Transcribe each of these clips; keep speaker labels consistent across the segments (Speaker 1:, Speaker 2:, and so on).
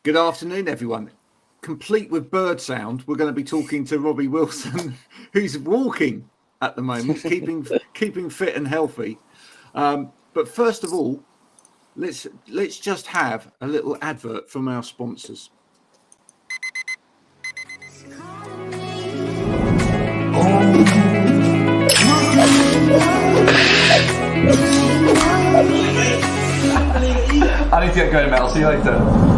Speaker 1: Good afternoon, everyone. Complete with bird sound, we're going to be talking to Robbie Wilson, who's walking at the moment, keeping fit and healthy. But first of all, let's just have a little advert from our sponsors.
Speaker 2: I need to get going, mate. I'll see you later.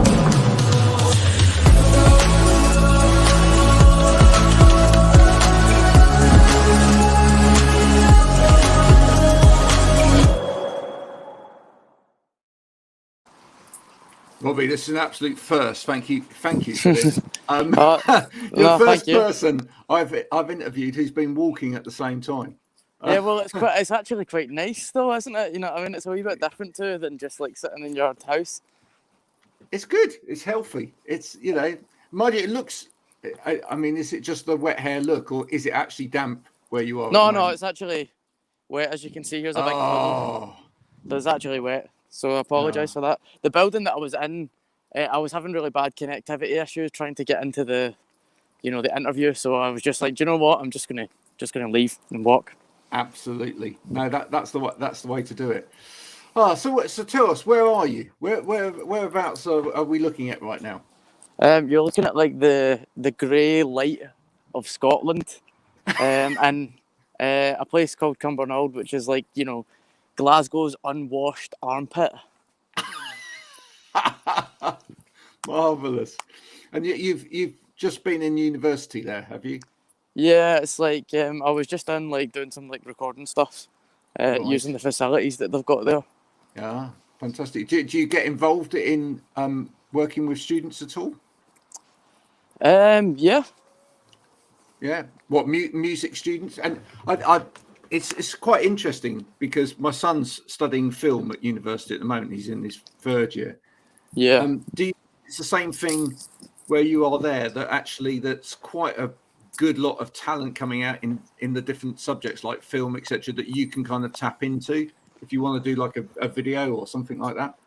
Speaker 1: Robbie, this is an absolute first. Thank you for this. You're the first person I've interviewed who's been walking at the same time.
Speaker 3: Yeah, well, it's actually quite nice though, isn't it? You know what I mean? It's a wee bit different too than just like sitting in your house.
Speaker 1: It's good. It's healthy. It's, mind you, it looks. I mean, is it just the wet hair look, or is it actually damp where you are?
Speaker 3: No, it's actually wet. As you can see, here's a big puddle. But it's actually wet. So I apologise for that. The building that I was in, I was having really bad connectivity issues trying to get into the interview. So I was just like, do you know what? I'm just gonna leave and walk. Absolutely.
Speaker 1: No, that's the way to do it. So tell us, where are you? Whereabouts are we looking at right now?
Speaker 3: You're looking at like the grey light of Scotland, and a place called Cumbernauld, which is like Glasgow's unwashed armpit.
Speaker 1: Marvelous. And you've just been in university there, have you?
Speaker 3: Yeah, it's like I was just in like doing some like recording stuff, using the facilities that they've got there.
Speaker 1: Yeah, fantastic. Do you get involved in working with students at all?
Speaker 3: Yeah.
Speaker 1: Yeah. What music students? And it's quite interesting because my son's studying film at university at the moment. He's in his third year.
Speaker 3: Yeah.
Speaker 1: It's the same thing where you are there, that's quite a good lot of talent coming out in the different subjects like film, etc., that you can kind of tap into if you want to do like a video or something like that.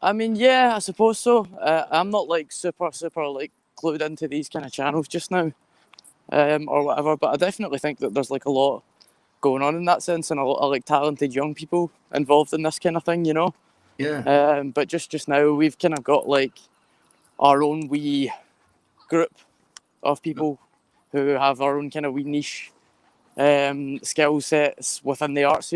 Speaker 3: I mean, yeah, I suppose so. I'm not like super like glued into these kind of channels just now, or whatever. But I definitely think that there's like a lot going on in that sense, and a lot of like talented young people involved in this kind of thing,
Speaker 1: Yeah.
Speaker 3: But just now we've kind of got like our own wee group of people who have our own kind of wee niche skill sets within the arts,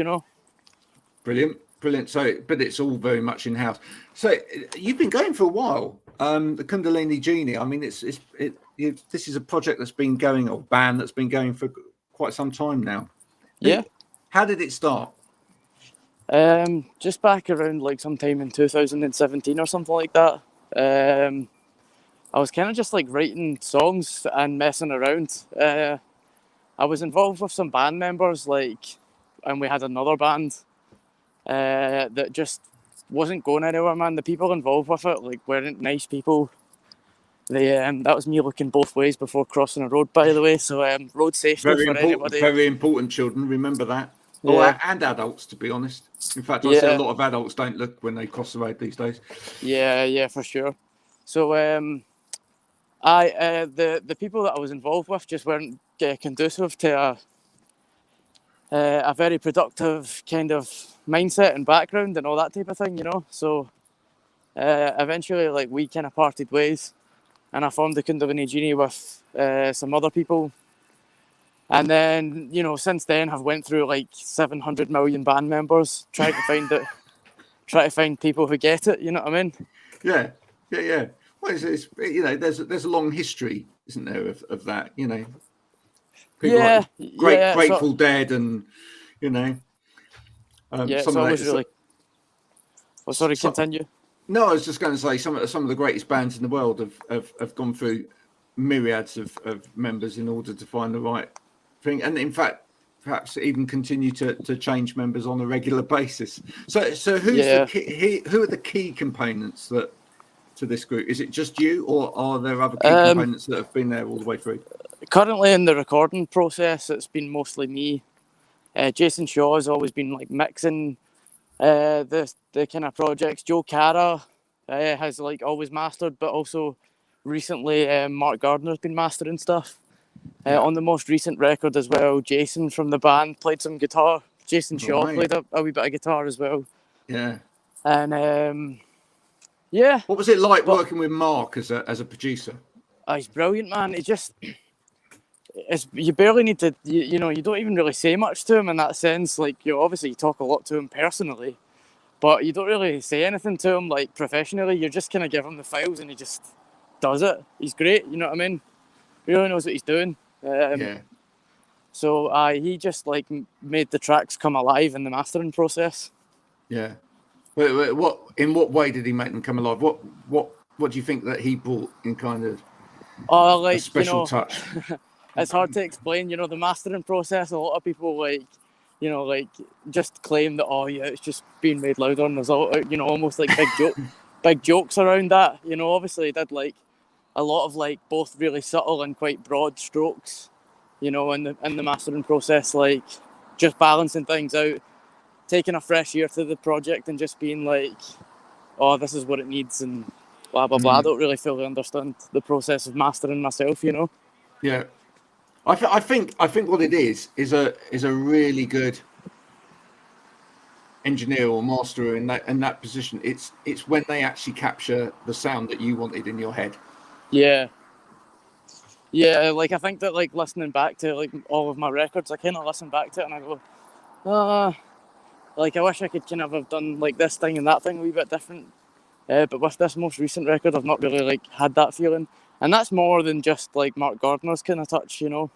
Speaker 1: Brilliant. So, but it's all very much in house. So, you've been going for a while. The Kundalini Genie. I mean, this is a project that's been going, or band that's been going for quite some time now.
Speaker 3: Yeah.
Speaker 1: How did it start?
Speaker 3: Just back around like sometime in 2017 or something like that. I was kind of just like writing songs and messing around. I was involved with some band members, and we had another band that just wasn't going anywhere, man. The people involved with it weren't nice people. That was me looking both ways before crossing a road, by the way. So road safety for anybody.
Speaker 1: Very important, children. Remember that.
Speaker 3: Yeah.
Speaker 1: And adults, to be honest. In fact, I see a lot of adults don't look when they cross the road these days.
Speaker 3: Yeah, for sure. So the people that I was involved with just weren't conducive to a very productive kind of mindset and background and all that type of thing, So eventually, we kind of parted ways, and I formed the Kundalini Genie with some other people. And then, since then, I've went through 700 million band members trying to find people who get it. You know what I mean?
Speaker 1: Yeah. Well, it's there's a long history, isn't there, of that? People Grateful Dead, and
Speaker 3: continue.
Speaker 1: No, I was just going to say some of the greatest bands in the world have gone through myriads of members in order to find the right thing, and in fact, perhaps even continue to change members on a regular basis. So who are the key components to this group? Is it just you, or are there other key components that have been there all the way through?
Speaker 3: Currently in the recording process, it's been mostly me. Jason Shaw has always been mixing the kind of projects. Joe Cara has like always mastered, but also recently Mark Gardner has been mastering stuff. On the most recent record as well, Jason from the band played some guitar. Jason Shaw
Speaker 1: Right.
Speaker 3: played a wee bit of guitar as well.
Speaker 1: Yeah.
Speaker 3: And yeah.
Speaker 1: What was it like
Speaker 3: But-
Speaker 1: working with Mark as a producer?
Speaker 3: Oh, he's brilliant, man. You barely need to, you know, you don't even really say much to him in that sense. Like, you obviously you talk a lot to him personally, but you don't really say anything to him like professionally. You just kind of give him the files and he just does it. He's great, you know what I mean? He really knows what he's doing.
Speaker 1: Yeah.
Speaker 3: So he just like made the tracks come alive in the mastering process.
Speaker 1: Yeah. Wait, in what way did he make them come alive? What do you think that he brought in kind of
Speaker 3: Like,
Speaker 1: a special
Speaker 3: you know,
Speaker 1: touch?
Speaker 3: it's hard to explain, you know, the mastering process. A lot of people like, you know, like just claim that, oh yeah, it's just being made louder, and there's all, you know, almost like big jokes around that. You know, obviously he did like a lot of like both really subtle and quite broad strokes, you know, in the mastering process, like just balancing things out, taking a fresh ear to the project and just being like, oh, this is what it needs and blah blah blah. I don't really fully understand the process of mastering myself, you know.
Speaker 1: Yeah. I think what it is a really good engineer or master in that position. It's when they actually capture the sound that you wanted in your head.
Speaker 3: Yeah, like I think that like listening back to like all of my records, I kind of listen back to it and I go, like I wish I could kind of have done like this thing and that thing a wee bit different. But with this most recent record, I've not really like had that feeling, and that's more than just like Mark Gardner's kind of touch, you know.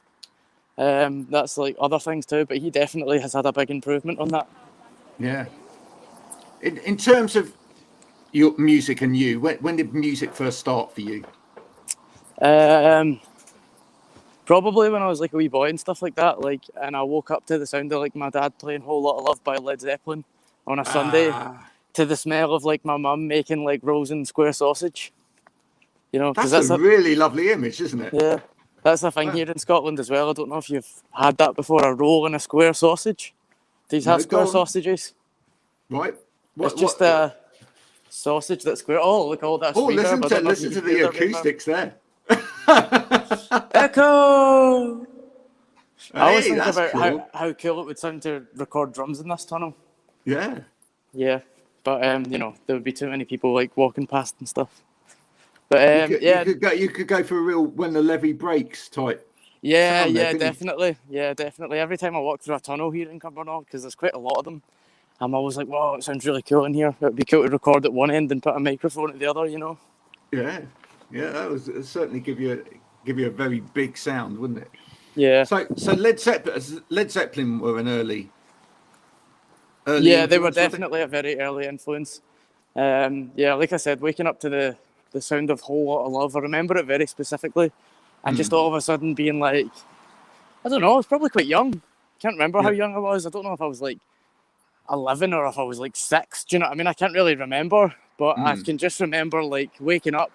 Speaker 3: That's like other things too, but he definitely has had a big improvement on that.
Speaker 1: Yeah. In terms of your music and you, when did music first start for you?
Speaker 3: Probably when I was like a wee boy and stuff like that, like, and I woke up to the sound of like my dad playing "Whole Lot of Love" by Led Zeppelin on a Sunday, to the smell of like my mum making like rolls and square sausage. You know,
Speaker 1: That's a really lovely image, isn't it?
Speaker 3: Yeah, that's a thing here in Scotland as well. I don't know if you've had that before, a roll and a square sausage. Do you have
Speaker 1: No,
Speaker 3: square
Speaker 1: go on.
Speaker 3: sausages?
Speaker 1: Right.
Speaker 3: It's just a sausage that's square. Oh, look, all that.
Speaker 1: Oh, listen
Speaker 3: reverb.
Speaker 1: to the acoustics there.
Speaker 3: Echo! I always think
Speaker 1: that's
Speaker 3: about
Speaker 1: cool.
Speaker 3: how cool it would sound to record drums in this tunnel.
Speaker 1: Yeah.
Speaker 3: Yeah, but you know, there would be too many people like walking past and stuff. But
Speaker 1: you could go for a real when the levee breaks type.
Speaker 3: Yeah,
Speaker 1: sound there,
Speaker 3: yeah,
Speaker 1: couldn't you?
Speaker 3: definitely. Yeah, definitely. Every time I walk through a tunnel here in Cumbernauld, because there's quite a lot of them, I'm always like, wow, it sounds really cool in here. It would be cool to record at one end and put a microphone at the other, you know?
Speaker 1: Yeah. Yeah, that would certainly give you a very big sound, wouldn't it?
Speaker 3: Yeah.
Speaker 1: So Led Zeppelin were an early
Speaker 3: Yeah, they were
Speaker 1: influence, weren't
Speaker 3: definitely a very early influence. Yeah, like I said, waking up to the sound of Whole Lot of Love, I remember it very specifically. And just all of a sudden being like, I don't know, I was probably quite young. Can't remember how young I was. I don't know if I was like 11 or if I was like 6. Do you know what I mean? I can't really remember, but I can just remember like waking up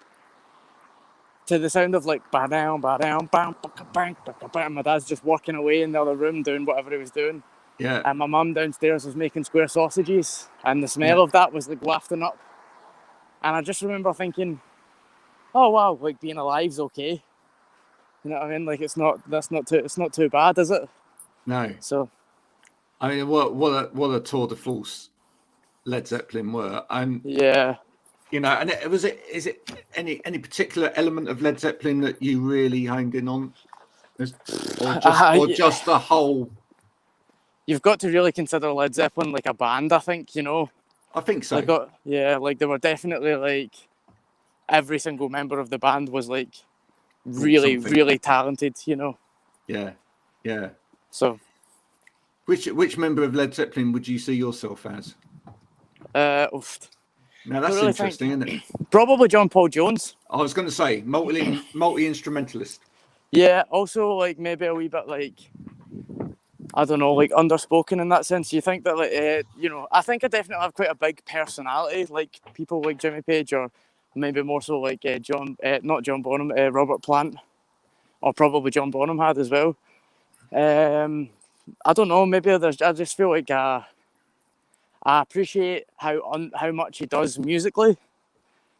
Speaker 3: to the sound of like ba-down, ba-down, bam, bang, bang. My dad's just working away in the other room doing whatever he was doing.
Speaker 1: Yeah.
Speaker 3: And my mum downstairs was making square sausages, and the smell of that was like wafting up. And I just remember thinking, oh wow, like being alive's okay. You know what I mean? Like it's not too bad, is it?
Speaker 1: No.
Speaker 3: So
Speaker 1: I mean, what a tour de force Led Zeppelin were, and
Speaker 3: yeah.
Speaker 1: you know, and is it any particular element of Led Zeppelin that you really honed in on, or just the whole?
Speaker 3: You've got to really consider Led Zeppelin like a band, I think. You know.
Speaker 1: I think so.
Speaker 3: Like they were definitely like every single member of the band was like really talented. You know.
Speaker 1: Yeah, yeah.
Speaker 3: So.
Speaker 1: Which member of Led Zeppelin would you see yourself as? Now that's
Speaker 3: really
Speaker 1: interesting, isn't it?
Speaker 3: Probably John Paul Jones.
Speaker 1: I was going to say multi-instrumentalist.
Speaker 3: Yeah, also like maybe a wee bit like, I don't know, like underspoken in that sense. You think that like, you know, I think I definitely have quite a big personality, like people like Jimmy Page, or maybe more so like not John Bonham, Robert Plant, or probably John Bonham had as well. I don't know, maybe I just feel like I appreciate how much he does musically.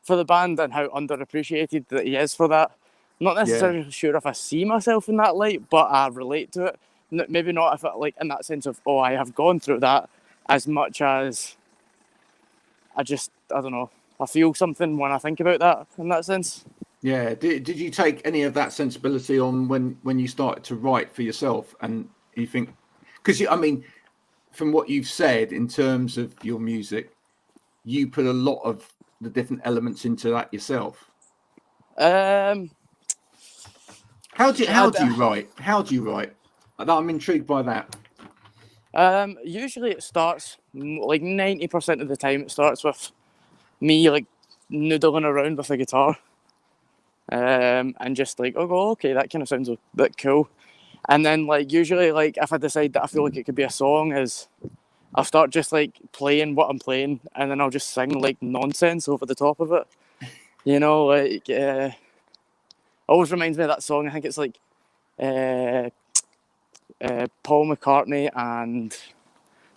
Speaker 3: for the band and how underappreciated that he is for that. I'm not necessarily sure if I see myself in that light, but I relate to it. Maybe not if like in that sense of, oh, I have gone through that, as much as I don't know, I feel something when I think about that in that sense.
Speaker 1: Yeah. Did you take any of that sensibility on when you started to write for yourself? And you think, because I mean, from what you've said in terms of your music, you put a lot of the different elements into that yourself.
Speaker 3: Um,
Speaker 1: How do you write? How do you write? I'm intrigued by that.
Speaker 3: Usually it starts like 90% of the time. It starts with me like noodling around with a guitar, and just like, oh, okay, that kind of sounds a bit cool. And then like usually like if I decide that I feel like it could be a song, I'll start just like playing what I'm playing, and then I'll just sing like nonsense over the top of it. You know, like always reminds me of that song. I think it's like Paul McCartney and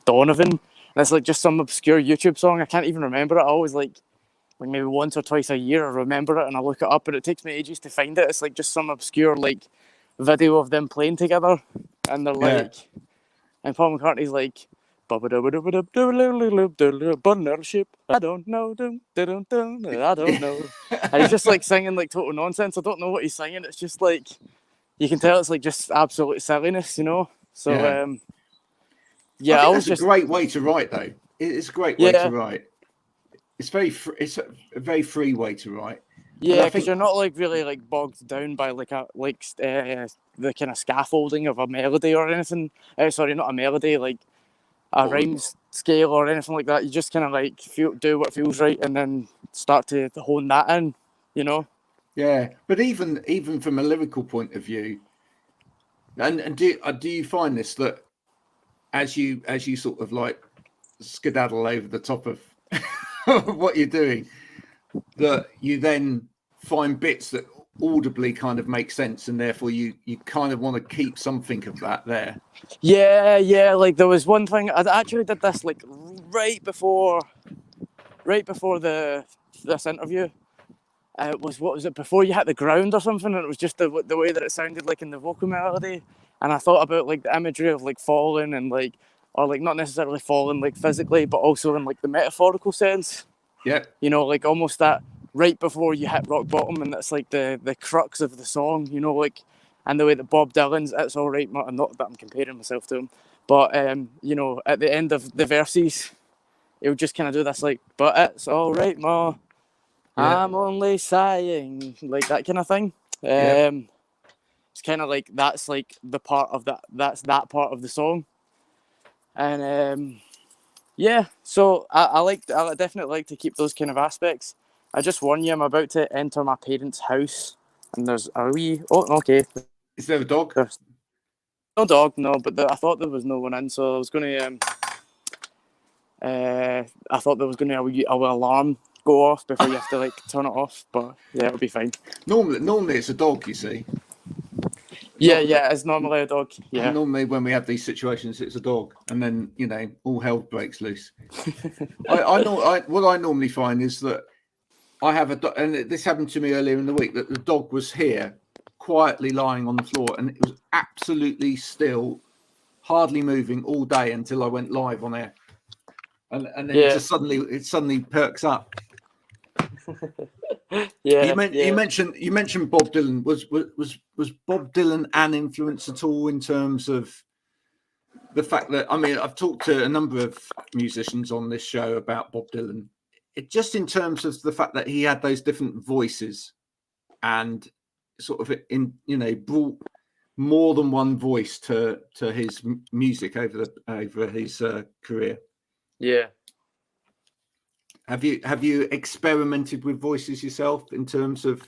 Speaker 3: Donovan. And it's like just some obscure YouTube song. I can't even remember it. I always like maybe once or twice a year I remember it and I look it up, but it takes me ages to find it. It's like just some obscure like video of them playing together, and they're like, and Paul McCartney's like, partnership. I don't know, I don't know. And he's just like singing like total nonsense. I don't know what he's singing. It's just like you can tell it's like just absolute silliness, you know. So
Speaker 1: I think that's a great way to write, though. It's a great way to write. It's it's a very free way to write.
Speaker 3: Yeah, because you're not like really like bogged down by like the kind of scaffolding of a melody or anything. Sorry, not a melody, like a rhyme scale or anything like that. You just kind of like do what feels right, and then start to hone that in, you know.
Speaker 1: Yeah, but even from a lyrical point of view, and do you find this, that as you sort of like skedaddle over the top of what you're doing, that you then find bits that audibly kind of make sense, and therefore you kind of want to keep something of that there?
Speaker 3: Yeah, like there was one thing I actually did this like right before this interview. What was it, before you hit the ground or something, and it was just the way that it sounded like in the vocal melody, and I thought about like the imagery of like falling, and like, or like not necessarily falling like physically, but also in like the metaphorical sense.
Speaker 1: Yeah,
Speaker 3: you know, like almost that right before you hit rock bottom, and that's like the crux of the song, you know, like, and the way that Bob Dylan's "It's All Right Ma," not that I'm comparing myself to him, but you know, at the end of the verses, it would just kind of do this like, "But it's all right, Ma, I'm only sighing," like that kind of thing. It's kind of like that's like the part of that's that part of the song, and yeah, so I definitely like to keep those kind of aspects. I just warn you, I'm about to enter my parents' house, and there's a wee. Oh, okay.
Speaker 1: Is there a dog?
Speaker 3: There's no dog, no. But I thought there was no one in, so I was gonna. I thought there was gonna be a wee alarm go off before you have to like turn it off, but yeah, it'll be fine.
Speaker 1: Normally it's a dog, you see.
Speaker 3: Yeah, it's normally a dog. Yeah.
Speaker 1: Normally when we have these situations, it's a dog, and then you know all hell breaks loose. What I normally find is that I have a dog, and this happened to me earlier in the week, that the dog was here, quietly lying on the floor, and it was absolutely still, hardly moving all day until I went live on air, and then it suddenly perks up. You mentioned Bob Dylan. Was Bob Dylan an influence at all in terms of the fact that, I mean, I've talked to a number of musicians on this show about Bob Dylan. It just in terms of the fact that he had those different voices and sort of brought more than one voice to his music over his career.
Speaker 3: Yeah.
Speaker 1: Have you experimented with voices yourself in terms of?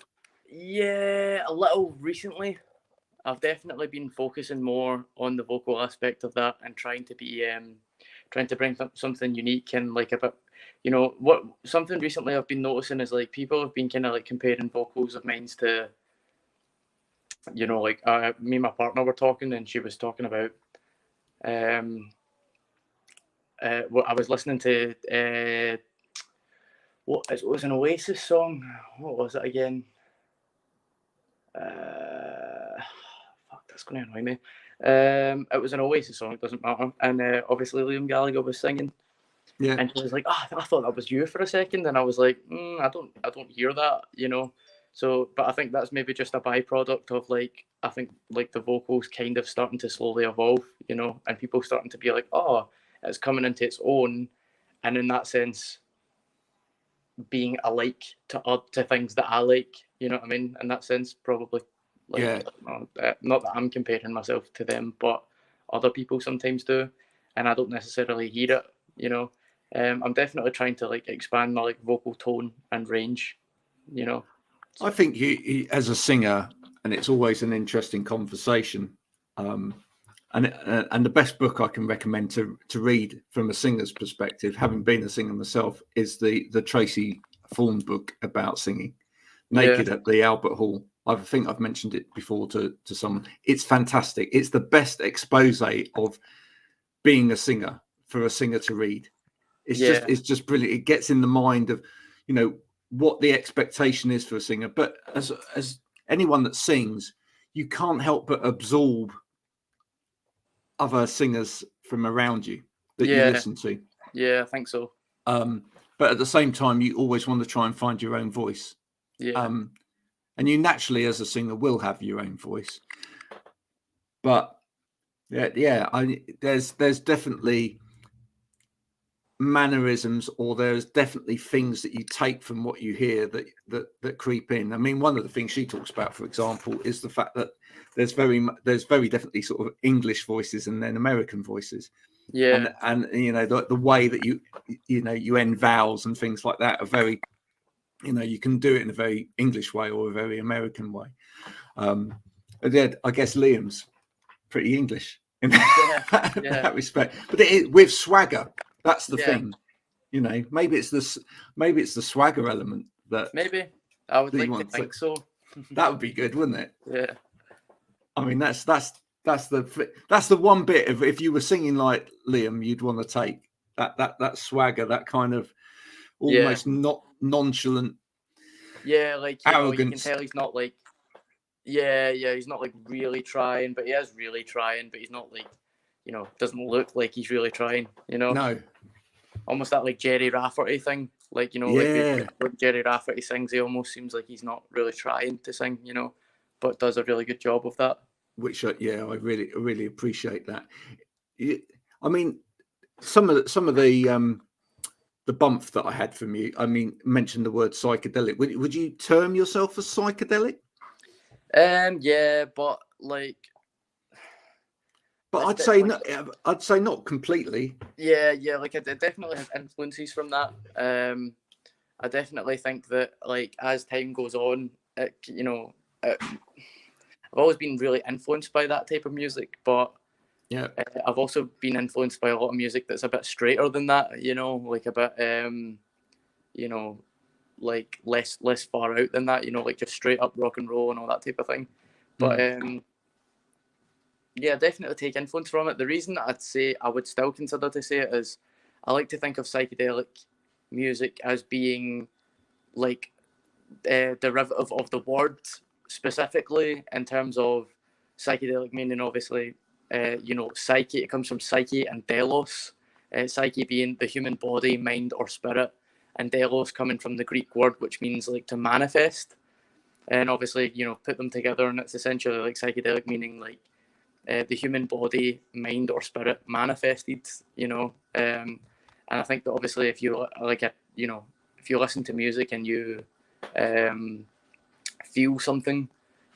Speaker 3: Yeah, a little recently. I've definitely been focusing more on the vocal aspect of that and trying to bring something unique and like a bit, you know, something recently I've been noticing is like people have been kind of like comparing vocals of mine to, you know, like me and my partner were talking, and she was talking about, I was listening to It was an Oasis song. What was it again? Fuck, that's going to annoy me. It was an Oasis song. It doesn't matter. And obviously Liam Gallagher was singing.
Speaker 1: Yeah.
Speaker 3: And she was like, "Ah, I thought that was you for a second." And I was like, I don't hear that, you know. So, but I think that's maybe just a byproduct of like, I think like the vocals kind of starting to slowly evolve, you know, and people starting to be like, "Oh, it's coming into its own," and in that sense, being alike to things that I like, you know what I mean? In that sense, probably. Like,
Speaker 1: Yeah.
Speaker 3: not that I'm comparing myself to them, but other people sometimes do, and I don't necessarily hear it, you know. I'm definitely trying to like expand my like vocal tone and range, you know.
Speaker 1: I think you as a singer, and it's always an interesting conversation. And the best book I can recommend to read from a singer's perspective, having been a singer myself, is the Tracy Thorn book about singing, Naked at the Albert Hall. I think I've mentioned it before to someone. It's fantastic. It's the best expose of being a singer for a singer to read. It's just brilliant. It gets in the mind of, you know, what the expectation is for a singer. But as anyone that sings, you can't help but absorb other singers from around you that you listen to.
Speaker 3: Yeah, I think so.
Speaker 1: But at the same time, you always want to try and find your own voice.
Speaker 3: Yeah.
Speaker 1: And you naturally, as a singer, will have your own voice. But there's definitely mannerisms, or there's definitely things that you take from what you hear that creep in. I mean, one of the things she talks about, for example, is the fact that there's very definitely sort of English voices and then American voices.
Speaker 3: Yeah.
Speaker 1: And you know, the way that you end vowels and things like that are very, you know, you can do it in a very English way or a very American way. Yeah, I guess Liam's pretty English in that respect, but it is with swagger. That's the thing, you know. Maybe it's the swagger element that
Speaker 3: maybe I would like to think so.
Speaker 1: That would be good, wouldn't it?
Speaker 3: Yeah.
Speaker 1: I mean, that's the one bit of, if you were singing like Liam, you'd want to take that swagger, that kind of almost not nonchalant.
Speaker 3: Yeah, like
Speaker 1: arrogance.
Speaker 3: You can tell he's not like. Yeah, he's not like really trying, but he is really trying. But he's not like, you know, doesn't look like he's really trying. You know.
Speaker 1: No.
Speaker 3: Almost that like Jerry Rafferty thing, like, you know, like when Jerry Rafferty sings, he almost seems like he's not really trying to sing, you know, but does a really good job of that.
Speaker 1: Which I really appreciate that. I mean, some of the bump that I had from you, I mean, mentioned the word psychedelic. Would you term yourself as psychedelic?
Speaker 3: Yeah, but like.
Speaker 1: But I'd say not completely.
Speaker 3: Yeah, like it definitely has influences from that. I definitely think that like as time goes on, I've always been really influenced by that type of music, but I've also been influenced by a lot of music that's a bit straighter than that, you know, like a bit like less far out than that, you know, like just straight up rock and roll and all that type of thing. But yeah, definitely take influence from it. The reason that I'd say I would still consider to say it is I like to think of psychedelic music as being like a derivative of the word, specifically in terms of psychedelic meaning, obviously, psyche. It comes from psyche and delos. Psyche being the human body, mind or spirit, and delos coming from the Greek word, which means like to manifest. And obviously, you know, put them together and it's essentially like psychedelic meaning like the human body, mind or spirit manifested, you know. And I think that obviously if you if you listen to music and you feel something,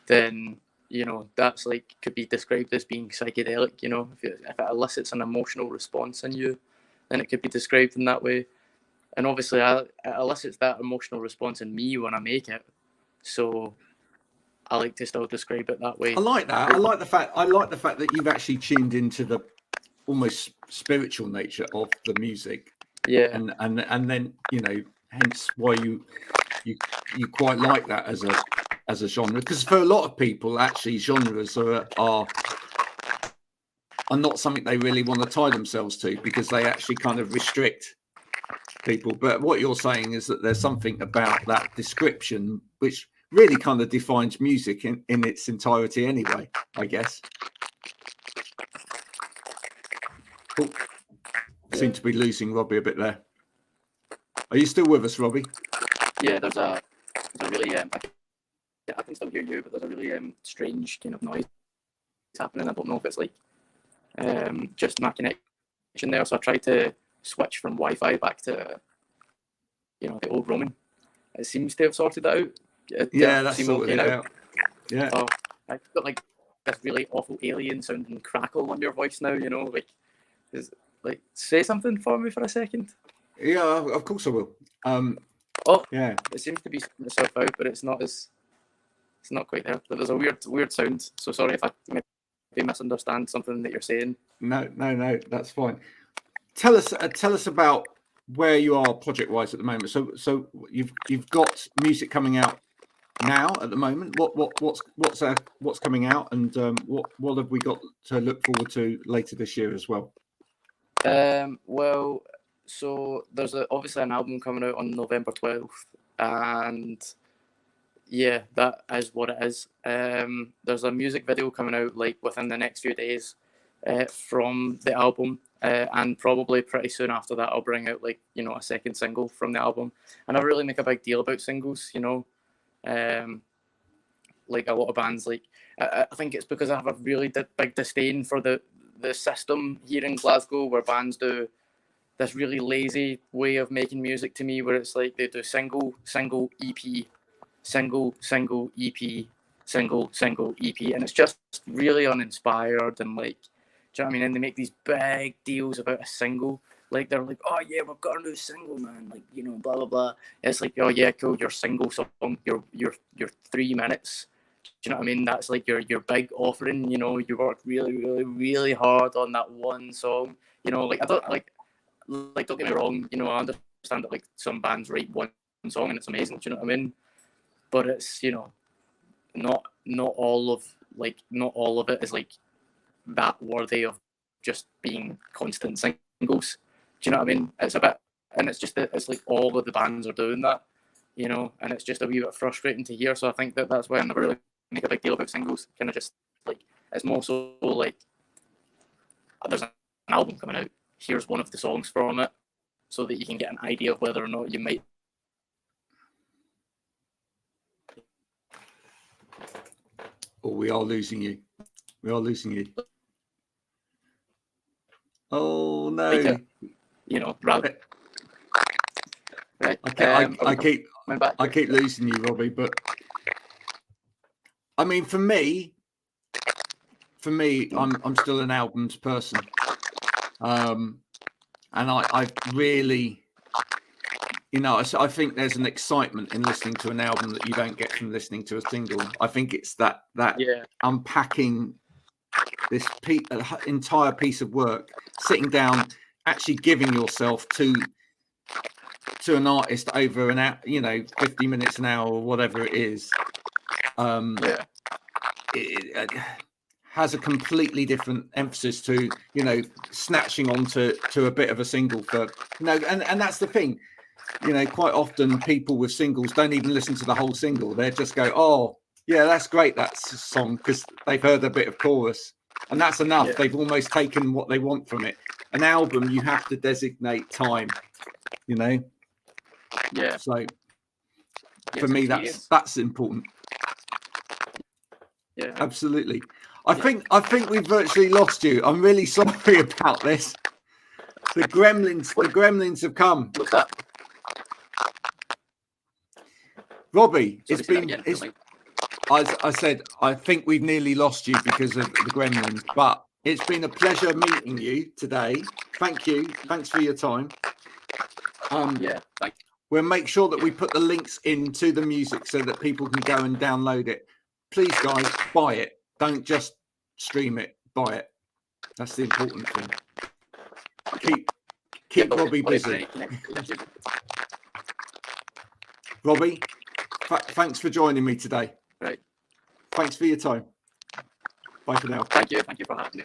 Speaker 3: then, you know, that's like could be described as being psychedelic, you know. If it elicits an emotional response in you, then it could be described in that way. And obviously it elicits that emotional response in me when I make it. So I like to still describe it that way.
Speaker 1: I like that. I like the fact that you've actually tuned into the almost spiritual nature of the music.
Speaker 3: Yeah.
Speaker 1: And then, you know, hence why you quite like that as a genre, because for a lot of people actually genres are not something they really want to tie themselves to, because they actually kind of restrict people. But what you're saying is that there's something about that description which really kind of defines music in its entirety anyway, I guess. Cool. Seem to be losing Robbie a bit there. Are you still with us, Robbie?
Speaker 4: Yeah, there's a really I can still hear you, but there's a really strange kind of noise happening. I don't know if it's like just my connection there. So I tried to switch from Wi-Fi back to the old roaming. It seems to have sorted it out.
Speaker 1: Yeah, that's sorted it out. Yeah.
Speaker 4: Oh, I've got like this really awful alien sounding crackle on your voice now. Say something for me for a second.
Speaker 1: Yeah, of course I will. Yeah,
Speaker 4: it seems to be sorting itself out, but it's not quite there. There's a weird sound. So sorry if I maybe misunderstand something that you're saying.
Speaker 1: No, that's fine. Tell us about where you are project-wise at the moment. So you've got music coming out now at the moment. What's coming out, and what have we got to look forward to later this year as well?
Speaker 4: Well, so there's obviously an album coming out on November 12th, and yeah, that is what it is. There's a music video coming out like within the next few days from the album, and probably pretty soon after that I'll bring out like a second single from the album. And I really make a big deal about singles, like a lot of bands. Like I think it's because I have a really big disdain for the system here in Glasgow, where bands do this really lazy way of making music to me, where it's like they do single EP, single EP, single EP, and it's just really uninspired. And like, do you know what I mean? And they make these big deals about a single, like they're like, oh yeah, we've got a new single, man, like blah blah blah. It's like, oh yeah, cool, your single song, your 3 minutes. Do you know what I mean? That's like your big offering. You worked really, really, really hard on that one song. Like I don't like don't get me wrong. I understand that like some bands write one song and it's amazing. Do you know what I mean? But it's not all of it is like that worthy of just being constant singles. Do you know what I mean? It's a bit, and it's just that it's like all of the bands are doing that. And it's just a wee bit frustrating to hear. So I think that's why I never really make a big deal about singles. Kind of just like, it's more so like, there's an album coming out, here's one of the songs from it, so that you can get an idea of whether or not you might.
Speaker 1: Oh, we are losing you. Oh no.
Speaker 4: Rather. Right.
Speaker 1: I keep losing you, Robbie, but I mean, for me, I'm still an albums person, and I really, I think there's an excitement in listening to an album that you don't get from listening to a single. I think it's that unpacking this entire piece of work, sitting down, actually giving yourself to an artist over an hour, 50 minutes, an hour, or whatever it is. It has a completely different emphasis to snatching onto a bit of a single for and that's the thing. Quite often people with singles don't even listen to the whole single. They just go, oh yeah, that's great, that's a song, because they've heard a bit of chorus and that's enough. They've almost taken what they want from it. An album, you have to designate time, so for me that's important.
Speaker 4: Yeah,
Speaker 1: absolutely. I think we've virtually lost you. I'm really sorry about this. The gremlins have come.
Speaker 4: What's that?
Speaker 1: Robbie, I said I think we've nearly lost you because of the gremlins, but it's been a pleasure meeting you today. Thank you. Thanks for your time. We'll make sure that we put the links into the music so that people can go and download it. Please, guys, buy it. Don't just stream it. Buy it. That's the important thing. Keep Robbie busy. Robbie, thanks for joining me today.
Speaker 4: Right.
Speaker 1: Thanks for your time. Bye for now.
Speaker 4: Thank you for having me.